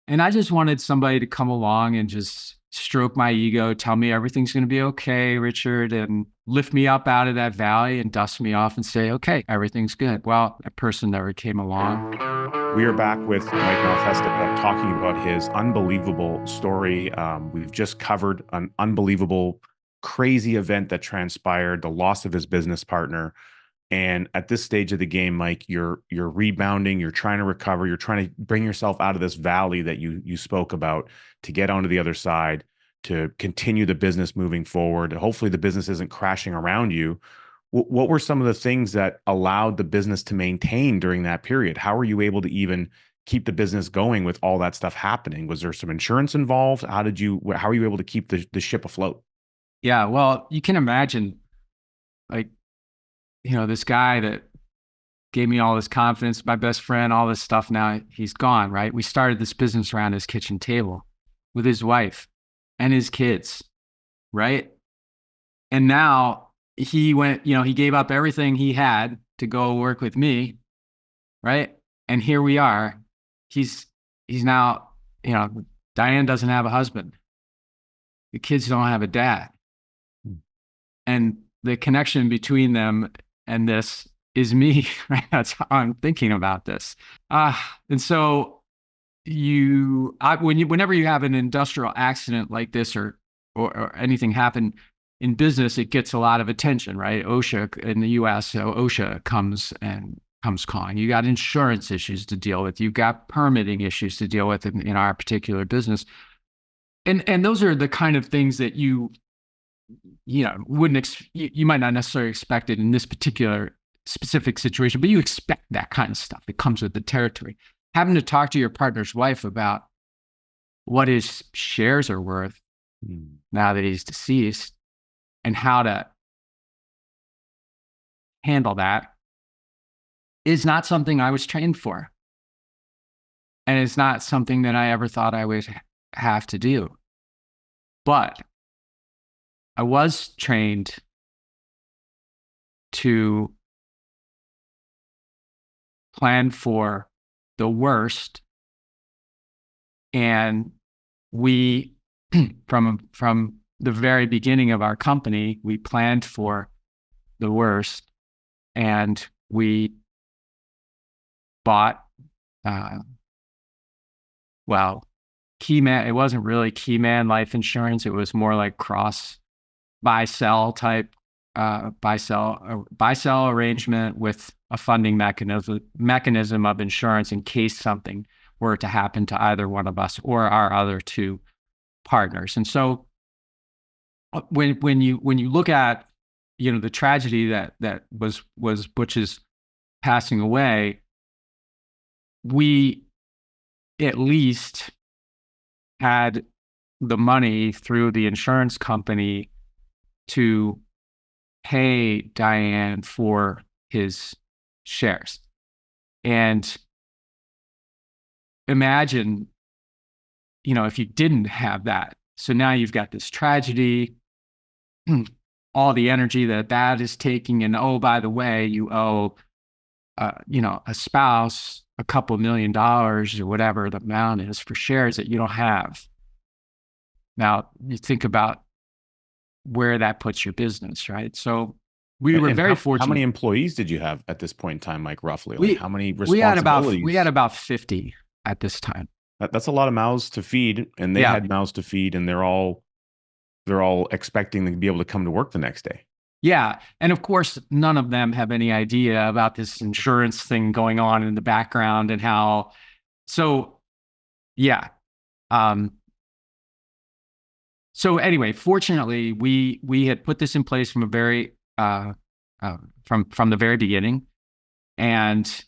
And I just wanted somebody to come along and just stroke my ego, tell me everything's going to be okay, Richard, and lift me up out of that valley and dust me off and say, okay, everything's good. Well, that person never came along. We are back with Mike Malatesta talking about his unbelievable story. We've just covered an unbelievable, crazy event that transpired, the loss of his business partner. And at this stage of the game, Mike, you're rebounding, you're trying to recover, you're trying to bring yourself out of this valley that you spoke about to get onto the other side, to continue the business moving forward. Hopefully the business isn't crashing around you. What were some of the things that allowed the business to maintain during that period? How were you able to even keep the business going with all that stuff happening? Was there some insurance involved? How are you able to keep the ship afloat? Yeah, well, you can imagine, like, this guy that gave me all this confidence, my best friend, all this stuff. Now he's gone, right? We started this business around his kitchen table with his wife and his kids, right? And now he went, he gave up everything he had to go work with me, right? And here we are. He's now, Diane doesn't have a husband. The kids don't have a dad. And the connection between them and this is me, right? That's how I'm thinking about this. And so whenever you have an industrial accident like this or anything happen in business, it gets a lot of attention, right? OSHA in the US, so OSHA comes calling. You got insurance issues to deal with. You've got permitting issues to deal with in our particular business. And those are the kind of things that you might not necessarily expect it in this particular specific situation, but you expect that kind of stuff. It comes with the territory. Having to talk to your partner's wife about what his shares are worth now that he's deceased and how to handle that is not something I was trained for. And it's not something that I ever thought I would have to do. But I was trained to plan for the worst. And we, from the very beginning of our company, we planned for the worst, and we bought, Keyman. It wasn't really Keyman life insurance. It was more like buy-sell type, buy-sell arrangement with a funding mechanism of insurance in case something were to happen to either one of us or our other two partners. And so when you look at the tragedy that was Butch's passing away, we at least had the money through the insurance company to pay Diane for his shares. And imagine, if you didn't have that. So now you've got this tragedy, all the energy that is taking, and oh, by the way, you owe, a spouse a couple $1 million or whatever the amount is for shares that you don't have. Now you think about where that puts your business, right? So we were very fortunate. How many employees did you have at this point in time, Mike, roughly? How many responsibilities? We had about 50 at this time. That's a lot of mouths to feed, and they had mouths to feed, and they're all expecting to be able to come to work the next day. Yeah. And of course, none of them have any idea about this insurance thing going on in the background and how. So, yeah. So anyway, fortunately, we had put this in place from from the very beginning, and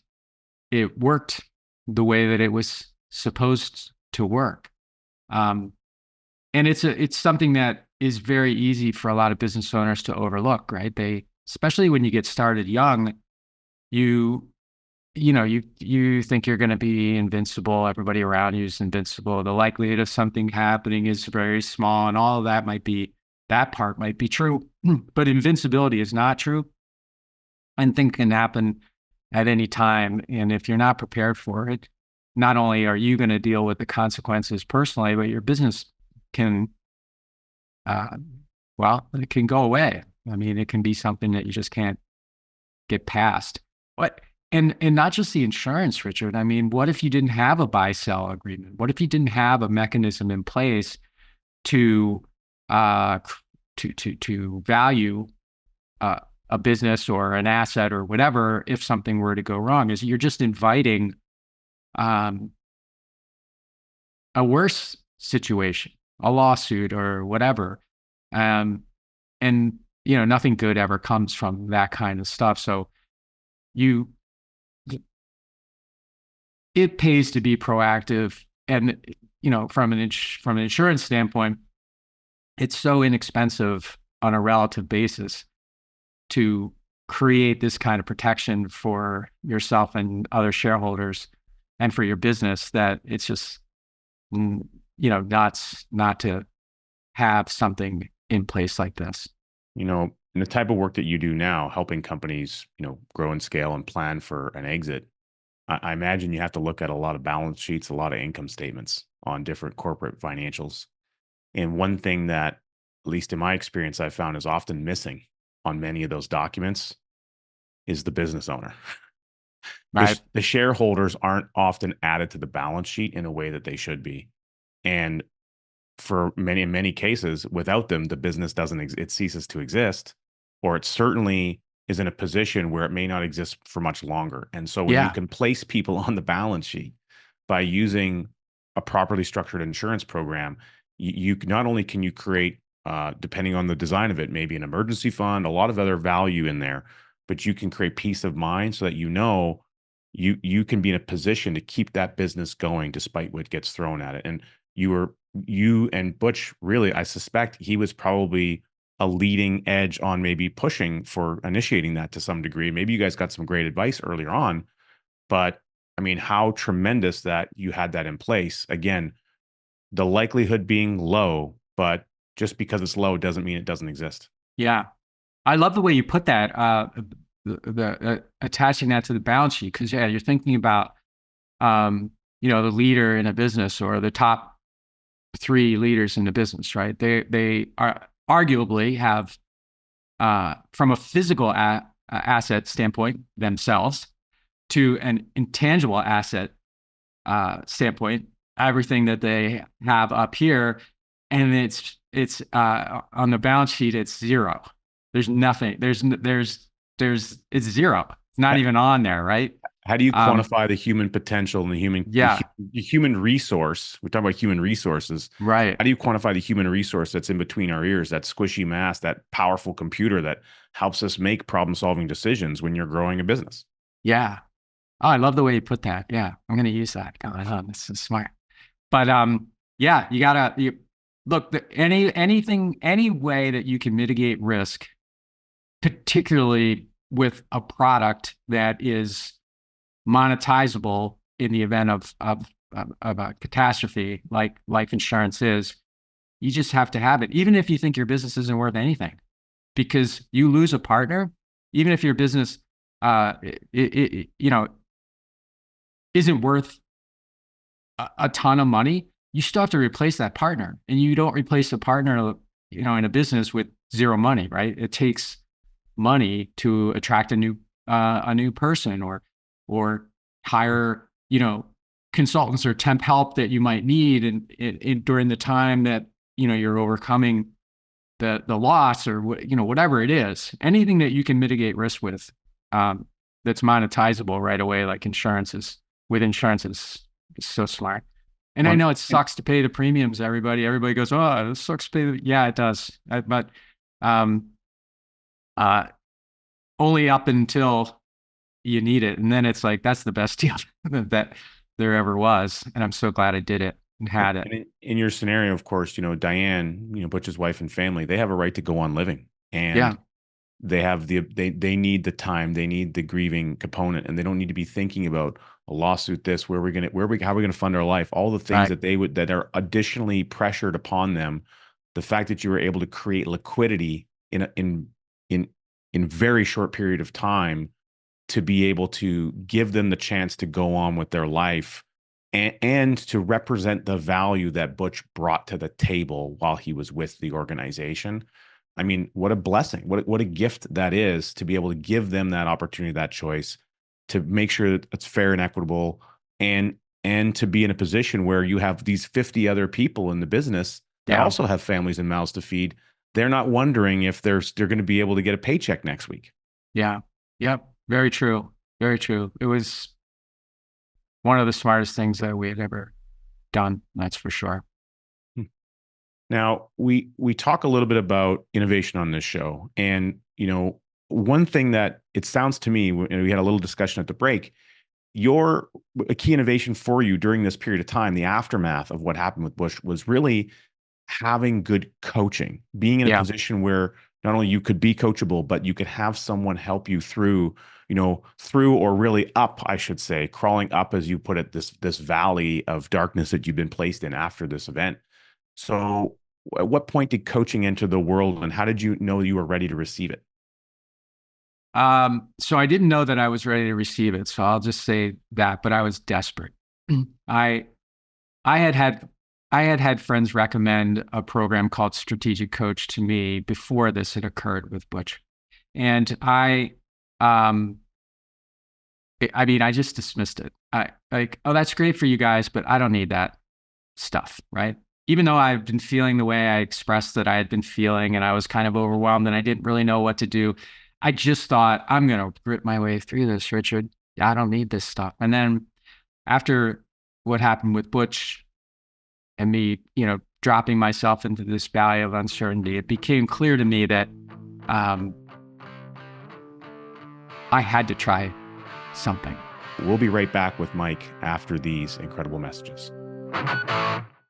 it worked the way that it was supposed to work. And it's something that is very easy for a lot of business owners to overlook, right? Especially when you get started young, you think you're going to be invincible. Everybody around you is invincible. The likelihood of something happening is very small, and all of that part might be true, but invincibility is not true. And things can happen at any time. And if you're not prepared for it, not only are you going to deal with the consequences personally, but your business can, uh, well, it can go away. I mean, it can be something that you just can't get past. What and not just the insurance, Richard. I mean, what if you didn't have a buy-sell agreement? What if you didn't have a mechanism in place to uh, to value a business or an asset or whatever if something were to go wrong? Is you're just inviting um, a worse situation, a lawsuit or whatever. And nothing good ever comes from that kind of stuff. So you, it pays to be proactive. And, from an insurance standpoint, it's so inexpensive on a relative basis to create this kind of protection for yourself and other shareholders and for your business that it's just, nuts not to have something in place like this. In the type of work that you do now, helping companies, grow and scale and plan for an exit, I imagine you have to look at a lot of balance sheets, a lot of income statements on different corporate financials. And one thing that, at least in my experience, I found is often missing on many of those documents is the business owner. Right. The shareholders aren't often added to the balance sheet in a way that they should be. And for in many cases, without them, the business it ceases to exist, or it certainly is in a position where it may not exist for much longer. And so when you Yeah. can place people on the balance sheet by using a properly structured insurance program, you not only can you create, depending on the design of it, maybe an emergency fund, a lot of other value in there, but you can create peace of mind so that you can be in a position to keep that business going despite what gets thrown at it. And you and Butch, really, I suspect he was probably a leading edge on maybe pushing for initiating that to some degree. Maybe you guys got some great advice earlier on, but I mean, how tremendous that you had that in place. Again, the likelihood being low, but just because it's low doesn't mean it doesn't exist. Yeah. I love the way you put that, attaching that to the balance sheet. Cause yeah, you're thinking about, the leader in a business or the top three leaders in the business, right? They are arguably have, from a physical asset standpoint themselves to an intangible asset standpoint, everything that they have up here, and it's on the balance sheet, it's zero. There's nothing. It's zero. It's not even on there, right? How do you quantify the human potential and Yeah, the human resource? We're talking about human resources. right. How do you quantify the human resource that's in between our ears, that squishy mass, that powerful computer that helps us make problem-solving decisions when you're growing a business? Yeah. Oh, I love the way you put that. Yeah, I'm going to use that. God, this is smart. But yeah, you look, any way that you can mitigate risk, particularly with a product that is monetizable in the event of a catastrophe like life insurance is, you just have to have it, even if you think your business isn't worth anything, because you lose a partner, even if your business, isn't worth a ton of money, you still have to replace that partner, and you don't replace a partner, in a business with zero money, right? It takes money to attract a new person or hire, consultants or temp help that you might need in during the time that, you're overcoming the loss or whatever it is, anything that you can mitigate risk with, that's monetizable right away, like insurance is so smart. And I know it sucks to pay the premiums. Everybody goes, oh, it sucks to pay. Yeah, it does. But only up until you need it. And then it's like, that's the best deal that there ever was. And I'm so glad I did it and had it. And in your scenario, of course, Diane, Butch's wife and family, they have a right to go on living. And Yeah. they have they need the time, they need the grieving component, and they don't need to be thinking about a lawsuit, how are we going to fund our life, all the things Right. that are additionally pressured upon them. The fact that you were able to create liquidity in very short period of time to be able to give them the chance to go on with their life and to represent the value that Butch brought to the table while he was with the organization. I mean, what a blessing, what a gift that is to be able to give them that opportunity, that choice, to make sure that it's fair and equitable, and to be in a position where you have these 50 other people in the business that Yeah. also have families and mouths to feed. They're not wondering if they're going to be able to get a paycheck next week. Yeah. Yep. Very true. Very true. It was one of the smartest things that we had ever done. That's for sure. Now, we talk a little bit about innovation on this show, and one thing that it sounds to me, and we had a little discussion at the break, a key innovation for you during this period of time, the aftermath of what happened with Bush, was really having good coaching, being in a Yeah. position where not only you could be coachable, but you could have someone help you through, through, or really up, I should say, crawling up, as you put it, this valley of darkness that you've been placed in after this event. So at what point did coaching enter the world, and how did you know you were ready to receive it? So I didn't know that I was ready to receive it. So I'll just say that, but I was desperate. I I had friends recommend a program called Strategic Coach to me before this had occurred with Butch. And um, I mean, I just dismissed it. I like, oh, that's great for you guys, but I don't need that stuff, right? Even though I've been feeling the way I expressed that I had been feeling, and I was kind of overwhelmed and I didn't really know what to do, I just thought, I'm going to grit my way through this, Richard. I don't need this stuff. And then after what happened with Butch and me, dropping myself into this valley of uncertainty, it became clear to me that I had to try something. We'll be right back with Mike after these incredible messages.